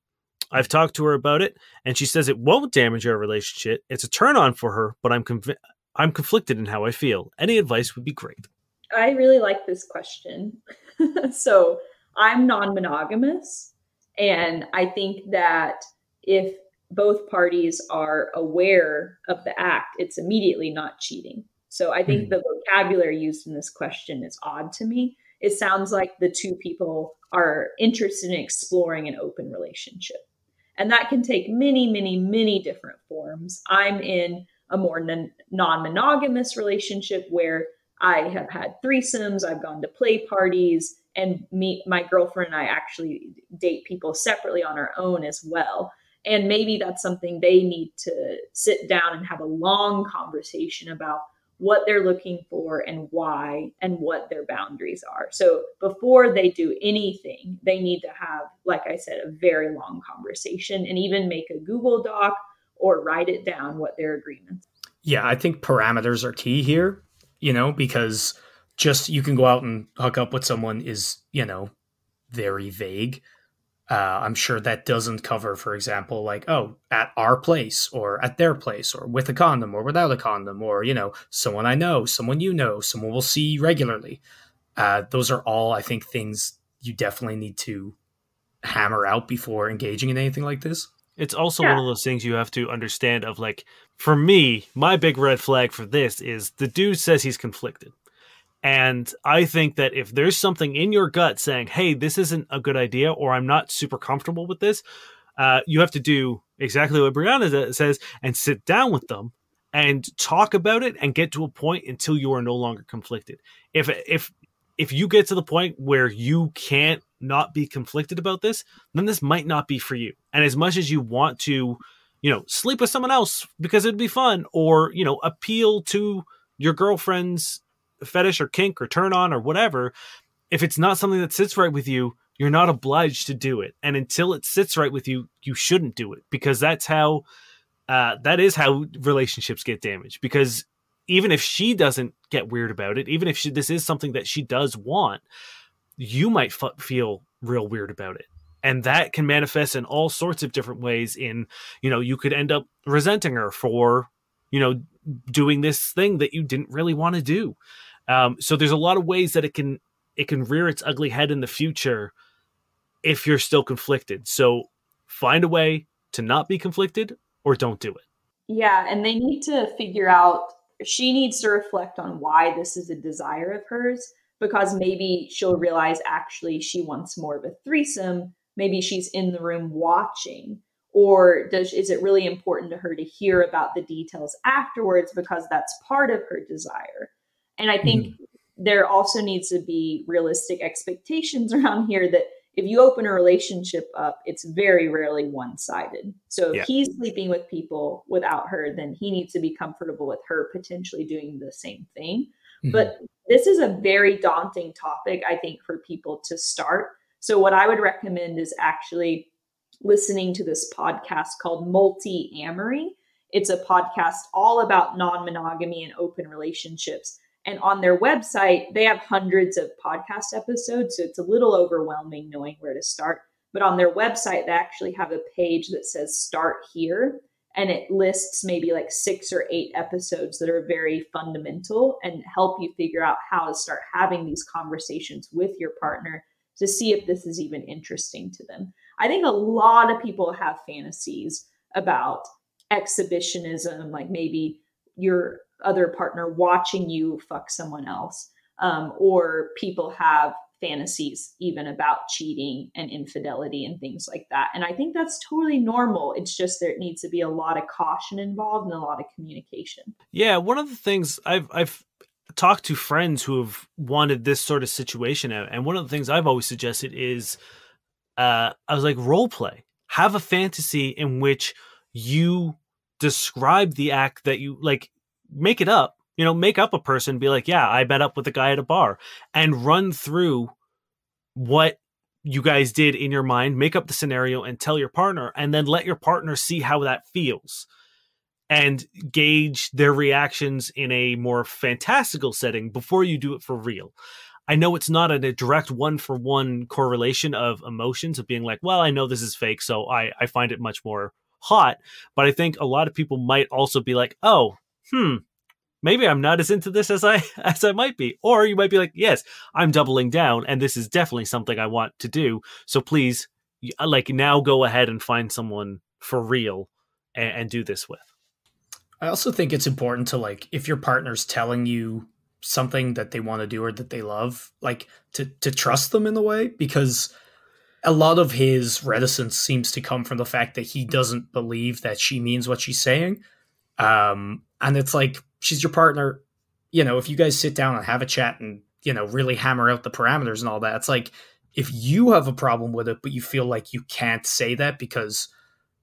I've talked to her about it, and she says it won't damage our relationship. It's a turn on for her, but I'm conflicted in how I feel. Any advice would be great. I really like this question. So I'm non-monogamous, and I think that if both parties are aware of the act, it's immediately not cheating. So I think the vocabulary used in this question is odd to me. It sounds like the two people are interested in exploring an open relationship. And that can take many, many, many different forms. I'm in a more non-monogamous relationship where I have had threesomes, I've gone to play parties, and my girlfriend and I actually date people separately on our own as well. And maybe that's something they need to sit down and have a long conversation about what they're looking for and why and what their boundaries are. So before they do anything, they need to have, like I said, a very long conversation and even make a Google Doc or write it down what their agreements are. Yeah, I think parameters are key here, because just you can go out and hook up with someone is, very vague. I'm sure that doesn't cover, for example, like, oh, at our place or at their place or with a condom or without a condom or, someone I know, someone someone we'll see regularly. Those are all, I think, things you definitely need to hammer out before engaging in anything like this. It's also one of those things you have to understand of, like, for me, my big red flag for this is the dude says he's conflicted. And I think that if there's something in your gut saying, hey, this isn't a good idea, or I'm not super comfortable with this, you have to do exactly what Brianna says and sit down with them and talk about it and get to a point until you are no longer conflicted. If you get to the point where you can't not be conflicted about this, then this might not be for you. And as much as you want to, sleep with someone else because it'd be fun, or, appeal to your girlfriend's fetish or kink or turn on or whatever, if it's not something that sits right with you, you're not obliged to do it. And until it sits right with you, you shouldn't do it, because that is how relationships get damaged. Because even if she doesn't get weird about it, even if this is something that she does want, you might feel real weird about it. And that can manifest in all sorts of different ways. You could end up resenting her for, doing this thing that you didn't really want to do. So there's a lot of ways that it can rear its ugly head in the future if you're still conflicted. So find a way to not be conflicted, or don't do it. Yeah, and they need to figure out, she needs to reflect on why this is a desire of hers, because maybe she'll realize actually she wants more of a threesome. Maybe she's in the room watching. Or is it really important to her to hear about the details afterwards because that's part of her desire? And I think there also needs to be realistic expectations around here that if you open a relationship up, it's very rarely one-sided. So if he's sleeping with people without her, then he needs to be comfortable with her potentially doing the same thing. But this is a very daunting topic, I think, for people to start. So what I would recommend is actually listening to this podcast called Multi-Amory. It's a podcast all about non-monogamy and open relationships. And on their website, they have hundreds of podcast episodes, so it's a little overwhelming knowing where to start. But on their website, they actually have a page that says Start Here, and it lists maybe like 6 or 8 episodes that are very fundamental and help you figure out how to start having these conversations with your partner to see if this is even interesting to them. I think a lot of people have fantasies about exhibitionism, like maybe your other partner watching you fuck someone else, or people have fantasies even about cheating and infidelity and things like that. And I think that's totally normal. It's just there needs to be a lot of caution involved and a lot of communication. Yeah, one of the things I've talked to friends who have wanted this sort of situation out, and one of the things I've always suggested is I was like, role play. Have a fantasy in which you describe the act that you like. make it up. You know, make up a person, be like, yeah, I met up with a guy at a bar, and run through what you guys did in your mind, make up the scenario and tell your partner, and then let your partner see how that feels and gauge their reactions in a more fantastical setting before you do it for real. I know it's not a direct one-for-one correlation of emotions of being like, well, I know this is fake, so I find it much more hot. But I think a lot of people might also be like, oh, maybe I'm not as into this as I might be. Or you might be like, yes, I'm doubling down, and this is definitely something I want to do. So please, like, now go ahead and find someone for real and do this with. I also think it's important to, like, if your partner's telling you something that they want to do or that they love, like, to trust them in a way, because a lot of his reticence seems to come from the fact that he doesn't believe that she means what she's saying. And it's like, she's your partner. You know, if you guys sit down and have a chat and, you know, really hammer out the parameters and all that, it's like, if you have a problem with it, but you feel like you can't say that because,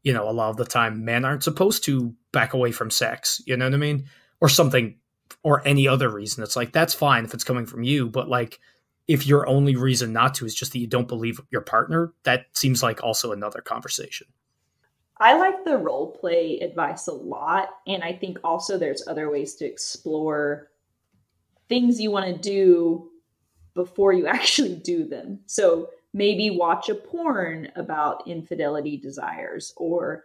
you know, a lot of the time men aren't supposed to back away from sex, you know what I mean? Or something, or any other reason. It's like, that's fine if it's coming from you, but like, if your only reason not to is just that you don't believe your partner, that seems like also another conversation. I like the role play advice a lot. And I think also there's other ways to explore things you want to do before you actually do them. So maybe watch a porn about infidelity desires, or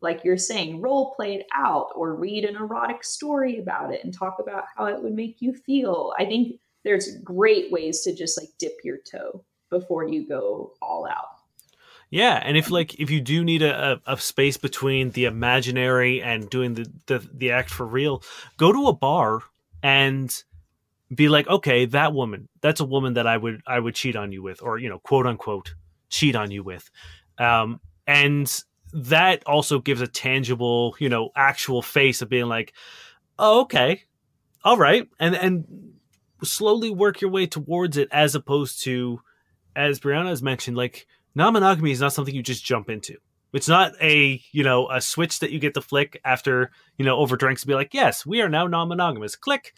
like you're saying, role play it out, or read an erotic story about it and talk about how it would make you feel. I think there's great ways to just like dip your toe before you go all out. Yeah, and if you do need a space between the imaginary and doing the act for real, go to a bar and be like, okay, that's a woman that I would cheat on you with, or, you know, quote unquote cheat on you with, and that also gives a tangible, you know, actual face of being like, oh, okay, all right, and slowly work your way towards it, as opposed to, as Brianna has mentioned, like, non-monogamy is not something you just jump into. It's not a switch that you get to flick after, you know, over drinks and be like, yes, we are now non-monogamous. Click,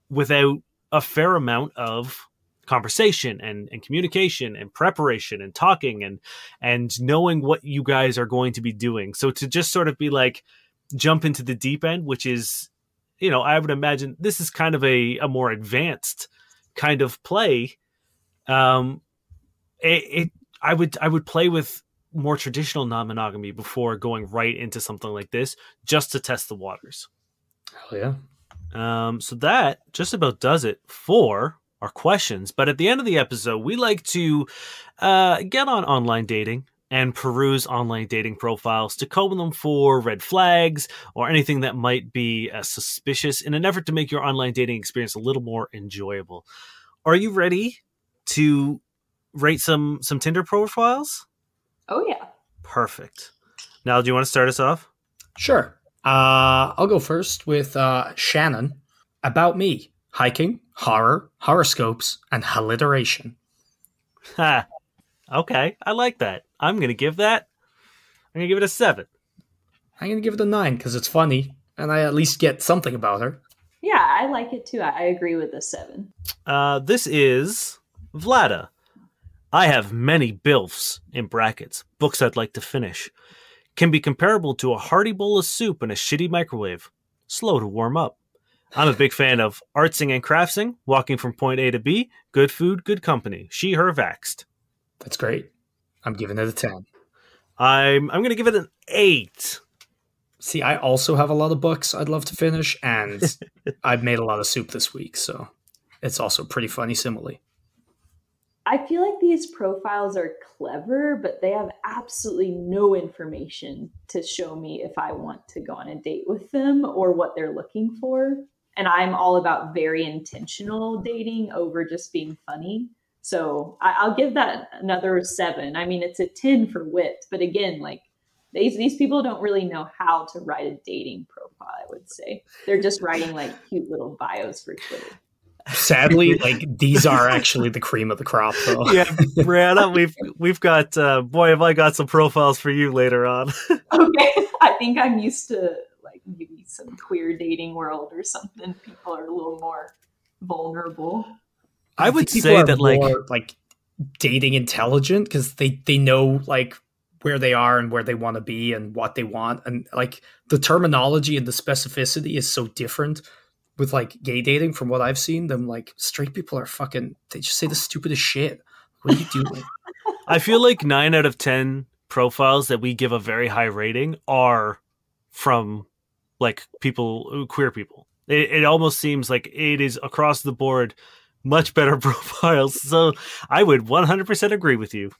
without a fair amount of conversation and communication and preparation and talking and knowing what you guys are going to be doing. So to just sort of be like, jump into the deep end, which is, you know, I would imagine this is kind of a more advanced kind of play. I would play with more traditional non-monogamy before going right into something like this, just to test the waters. Hell yeah. So that just about does it for our questions. But at the end of the episode, we like to get on online dating and peruse online dating profiles to comb them for red flags or anything that might be suspicious, in an effort to make your online dating experience a little more enjoyable. Are you ready to rate some Tinder profiles? Oh yeah. Perfect. Now, do you want to start us off? Sure. I'll go first with Shannon. About me: hiking, horror, horoscopes, and alliteration. Ha. Okay, I like that. I'm gonna give it a 7. I'm gonna give it a 9 because it's funny and I at least get something about her. Yeah, I like it too. I agree with the 7. This is Vlada. I have many bilfs, in brackets, books I'd like to finish. Can be comparable to a hearty bowl of soup in a shitty microwave. Slow to warm up. I'm a big fan of artsing and craftsing, walking from point A to B, good food, good company. She, her, vaxxed. That's great. I'm giving it a 10. I'm going to give it an 8. See, I also have a lot of books I'd love to finish, and I've made a lot of soup this week, so it's also pretty funny simile. I feel like these profiles are clever, but they have absolutely no information to show me if I want to go on a date with them or what they're looking for. And I'm all about very intentional dating over just being funny. So I'll give that another 7. I mean, it's a 10 for wit, but again, like these people don't really know how to write a dating profile, I would say. They're just writing like cute little bios for Twitter. Sadly, like, these are actually the cream of the crop, though. Yeah, Brianna, we've got boy, have I got some profiles for you later on. Okay, I think I'm used to like maybe some queer dating world or something, people are a little more vulnerable. I would think say people are that like more, like dating intelligent because they know like where they are and where they want to be and what they want, and like the terminology and the specificity is so different with like gay dating from what I've seen. Them like straight people are fucking, they just say the stupidest shit. What are you doing? I feel like 9 out of 10 profiles that we give a very high rating are from like people, queer people. It almost seems like it is across the board much better profiles. So I would 100% agree with you.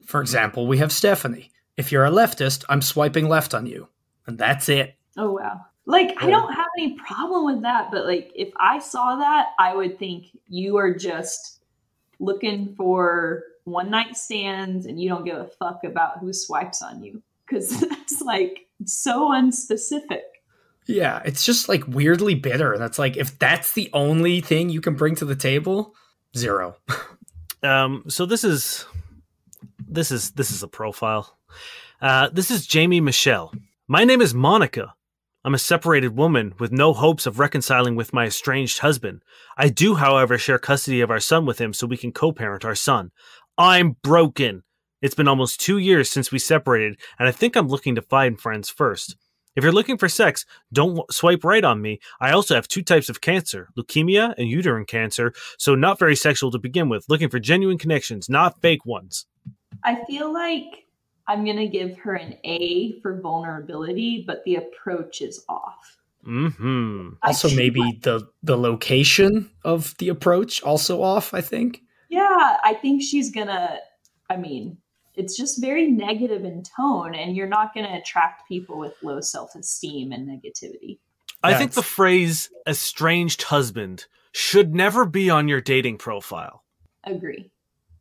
For example, we have Stephanie. If you're a leftist, I'm swiping left on you. And that's it. Oh, wow. Like, I don't have any problem with that, but like, if I saw that, I would think you are just looking for one night stands and you don't give a fuck about who swipes on you. Because that's like so unspecific. Yeah, it's just like weirdly bitter. And it's like, if that's the only thing you can bring to the table, 0. So this is a profile. This is Jamie Michelle. My name is Monica. I'm a separated woman with no hopes of reconciling with my estranged husband. I do, however, share custody of our son with him so we can co-parent our son. I'm broken. It's been almost 2 years since we separated, and I think I'm looking to find friends first. If you're looking for sex, don't swipe right on me. I also have 2 types of cancer, leukemia and uterine cancer, so not very sexual to begin with. Looking for genuine connections, not fake ones. I feel like I'm going to give her an A for vulnerability, but the approach is off. Mm-hmm. Also, maybe the location of the approach also off, I think. Yeah, I think she's going to, I mean, it's just very negative in tone, and you're not going to attract people with low self-esteem and negativity. I think the phrase estranged husband should never be on your dating profile. Agree.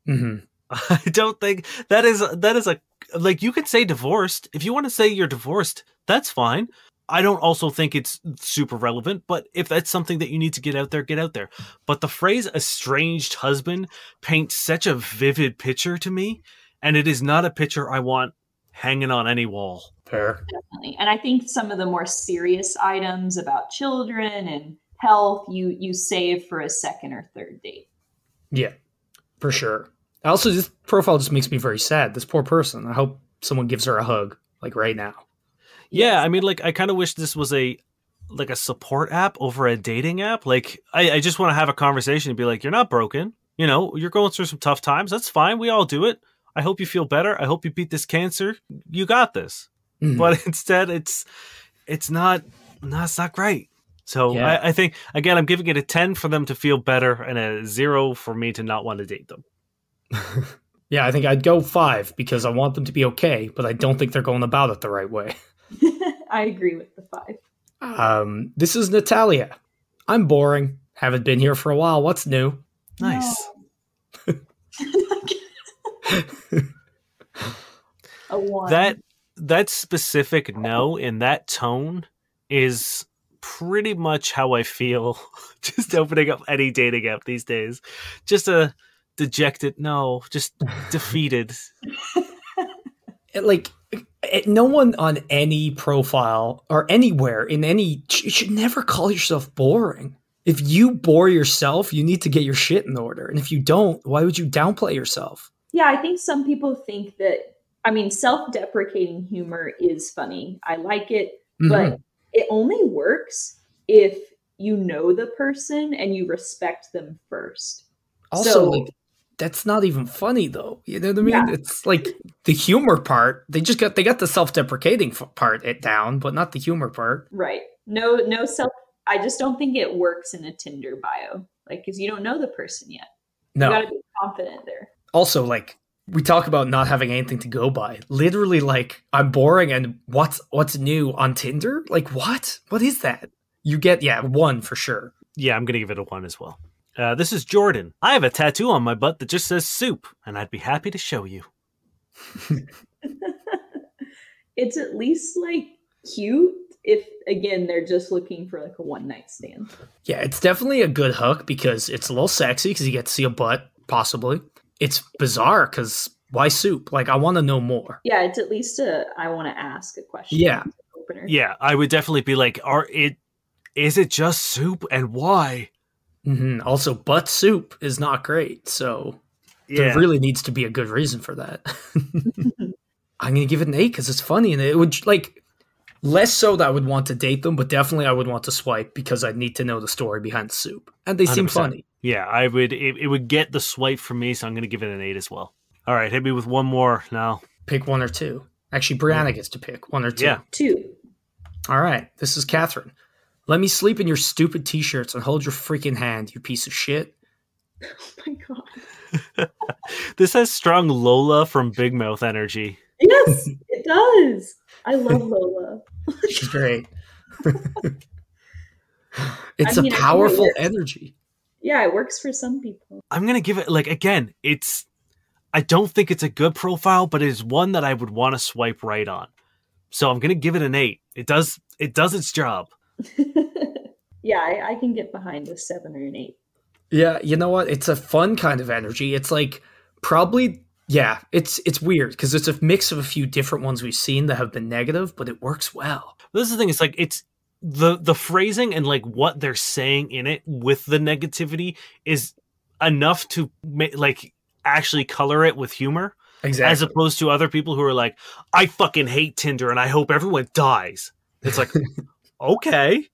Mm-hmm. I don't think that is a, like, you could say divorced. If you want to say you're divorced, that's fine. I don't also think it's super relevant, but if that's something that you need to get out there, get out there. But the phrase estranged husband paints such a vivid picture to me, and it is not a picture I want hanging on any wall. Fair. Definitely. And I think some of the more serious items about children and health, you save for a second or third date. Yeah, for sure. Also, this profile just makes me very sad. This poor person. I hope someone gives her a hug, like right now. Yeah, I mean, like, I kind of wish this was a support app over a dating app. Like, I just want to have a conversation and be like, you're not broken. You know, you're going through some tough times. That's fine. We all do it. I hope you feel better. I hope you beat this cancer. You got this. Mm-hmm. But instead, it's not great. So yeah. I think, again, I'm giving it a 10 for them to feel better and a 0 for me to not want to date them. Yeah, I think I'd go 5 because I want them to be okay, but I don't think they're going about it the right way. I agree with the 5. This is Natalia. I'm boring. Haven't been here for a while. What's new? Nice. No. A 1. That specific no in that tone is pretty much how I feel just opening up any dating app these days. Just a dejected no, just defeated. No one on any profile or anywhere in any, you should never call yourself boring. If you bore yourself, you need to get your shit in order. And if you don't, why would you downplay yourself? Yeah, I think some people think that, I mean, self-deprecating humor is funny. I like it, but it only works if you know the person and you respect them first. Also, that's not even funny though. You know what I mean? Yeah. It's like the humor part. They got the self-deprecating part down, but not the humor part. Right. No self. I just don't think it works in a Tinder bio, because you don't know the person yet. No, you got to be confident there. Also, we talk about not having anything to go by. Literally, I'm boring, and what's new on Tinder? What? What is that? You get 1 for sure. Yeah, I'm gonna give it a 1 as well. This is Jordan. I have a tattoo on my butt that just says soup, and I'd be happy to show you. It's at least cute if, again, they're just looking for a one-night stand. Yeah, it's definitely a good hook because it's a little sexy because you get to see a butt, possibly. It's bizarre because why soup? I want to know more. Yeah, it's at least I want to ask a question. Yeah. opener. Yeah, I would definitely be like, is it just soup and why? Also, butt soup is not great, so there really needs to be a good reason for that. I'm going to give it an 8 because it's funny, and it would, like, less so that I would want to date them, but definitely I would want to swipe because I'd need to know the story behind the soup. And they seem 100%. funny. Yeah, I would. It would get the swipe from me, so I'm going to give it an 8 as well. All right, hit me with one more now. Pick 1 or 2. Actually, Brianna gets to pick 1 or 2. Yeah. 2. All right, this is Catherine. Let me sleep in your stupid t-shirts and hold your freaking hand, you piece of shit. Oh my god. This has strong Lola from Big Mouth energy. Yes, it does. I love Lola. She's great. It's a powerful energy. Yeah, it works for some people. I'm going to give it, like, again, I don't think it's a good profile, but it is one that I would want to swipe right on. So I'm going to give it an 8. It does its job. Yeah, I can get behind a 7 or an 8. Yeah, you know what? It's a fun kind of energy. It's like probably, yeah, it's weird because it's a mix of a few different ones we've seen that have been negative, but it works well. This is the thing. It's like, it's the phrasing and like what they're saying in it with the negativity is enough to like actually color it with humor. Exactly. As opposed to other people who are like, I fucking hate Tinder and I hope everyone dies. It's like, okay.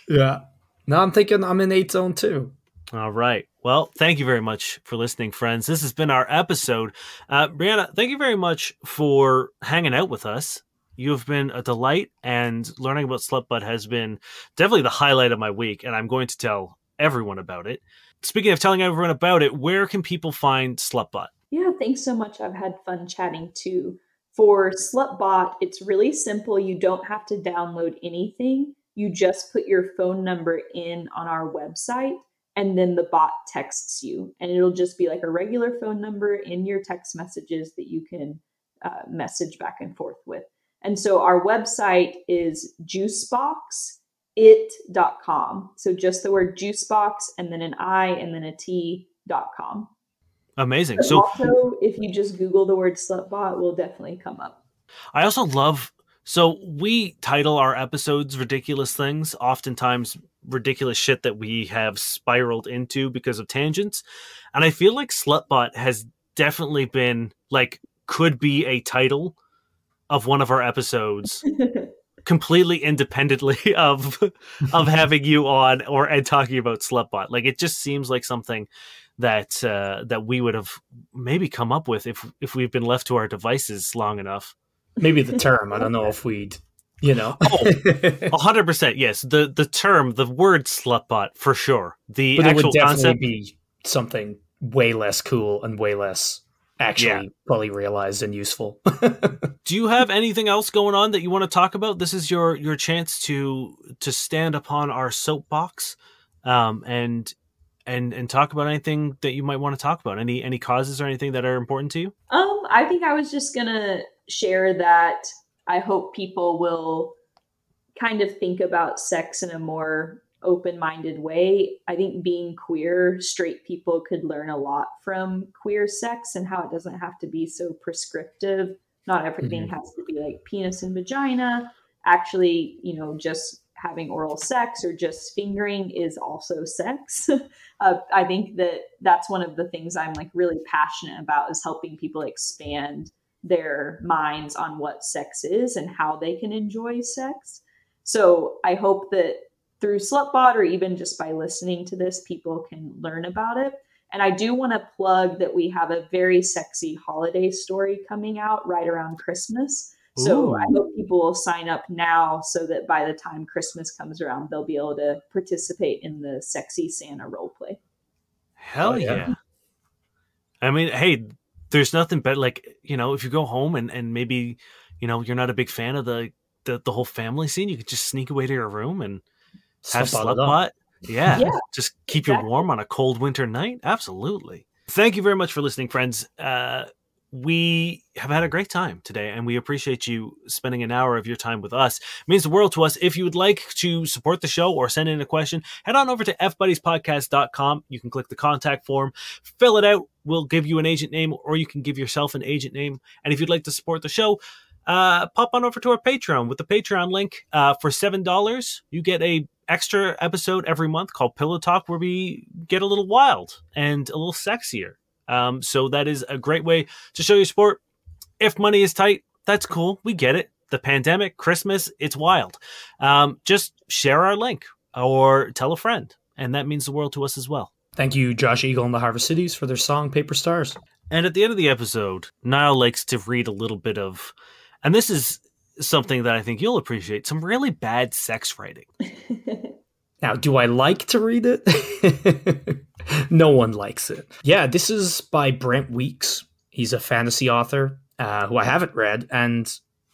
Yeah. No, I'm thinking I'm in 8 zone too. All right. Well, thank you very much for listening, friends. This has been our episode. Brianna, thank you very much for hanging out with us. You have been a delight, and learning about Slutbut has been definitely the highlight of my week, and I'm going to tell everyone about it. Speaking of telling everyone about it, where can people find Slutbot? Yeah, thanks so much. I've had fun chatting too. For Slutbot, it's really simple. You don't have to download anything. You just put your phone number in on our website, and then the bot texts you. And it'll just be like a regular phone number in your text messages that you can message back and forth with. And so our website is juiceboxit.com. So just the word juicebox and then an I and then a T.com. Amazing. But so also, if you just Google the word Slutbot, it will definitely come up. I also love, so we title our episodes ridiculous things, oftentimes ridiculous shit that we have spiraled into because of tangents. And I feel like Slutbot has definitely been like, could be a title of one of our episodes completely independently of having you on and talking about Slutbot. Like, it just seems like something that we would have maybe come up with if we've been left to our devices long enough. Maybe the term. I don't know if we'd, you know. 100%. Yes. The term, the word Slutbot, for sure. But it actual would definitely concept be something way less cool and way less actually fully realized and useful. Do you have anything else going on that you want to talk about? This is your chance to stand upon our soapbox and talk about anything that you might want to talk about. Any causes or anything that are important to you? I think I was just gonna share that I hope people will kind of think about sex in a more open-minded way. I think being queer, straight people could learn a lot from queer sex and how it doesn't have to be so prescriptive. Not everything has to be like penis and vagina. Actually, just having oral sex or just fingering is also sex. I think that's one of the things I'm like really passionate about, is helping people expand their minds on what sex is and how they can enjoy sex. So I hope that through Slutbot, or even just by listening to this, people can learn about it. And I do want to plug that we have a very sexy holiday story coming out right around Christmas. So I hope people will sign up now so that by the time Christmas comes around, they'll be able to participate in the Sexy Santa roleplay. Hell yeah. I mean, hey, there's nothing better. Like, if you go home and maybe, you're not a big fan of the whole family scene, you could just sneak away to your room and have Slutbot. Yeah. Just keep you warm on a cold winter night. Absolutely. Thank you very much for listening, friends. We have had a great time today, and we appreciate you spending an hour of your time with us. It means the world to us. If you would like to support the show or send in a question, head on over to fbuddiespodcast.com. You can click the contact form, fill it out. We'll give you an agent name, or you can give yourself an agent name. And if you'd like to support the show, pop on over to our Patreon with the Patreon link. For $7, you get a extra episode every month called Pillow Talk, where we get a little wild and a little sexier. So that is a great way to show your support. If money is tight, that's cool. We get it. The pandemic, Christmas, it's wild. Just share our link or tell a friend, and that means the world to us as well. Thank you, Josh Eagle and the Harvest Cities, for their song Paper Stars. And at the end of the episode, Niall likes to read a little bit of, and this is something that I think you'll appreciate, some really bad sex writing. Now, do I like to read it? No one likes it. Yeah, this is by Brent Weeks. He's a fantasy author who I haven't read, and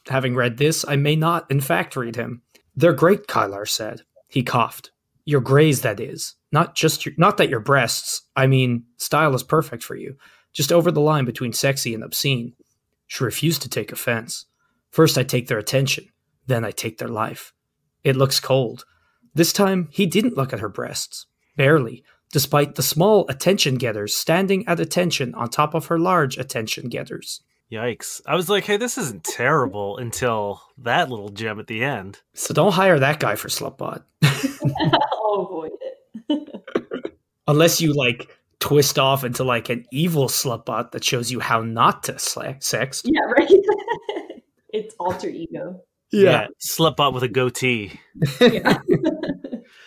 having read this, I may not, in fact, read him. They're great, Kylar said. He coughed. Your grays, that is. Not that your breasts. I mean, style is perfect for you. Just over the line between sexy and obscene. She refused to take offense. First I take their attention, then I take their life. It looks cold. This time, he didn't look at her breasts. Barely, despite the small attention-getters standing at attention on top of her large attention-getters. Yikes. I was like, hey, this isn't terrible until that little gem at the end. So don't hire that guy for Slutbot. I'll avoid it. Unless you, twist off into, an evil Slutbot that shows you how not to sext. Yeah, right? It's alter ego. Yeah, Slutbot with a goatee. Yeah.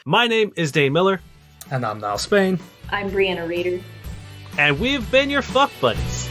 My name is Dane Miller. And I'm Niall Spain. I'm Brianna Rader. And we've been your fuck buddies.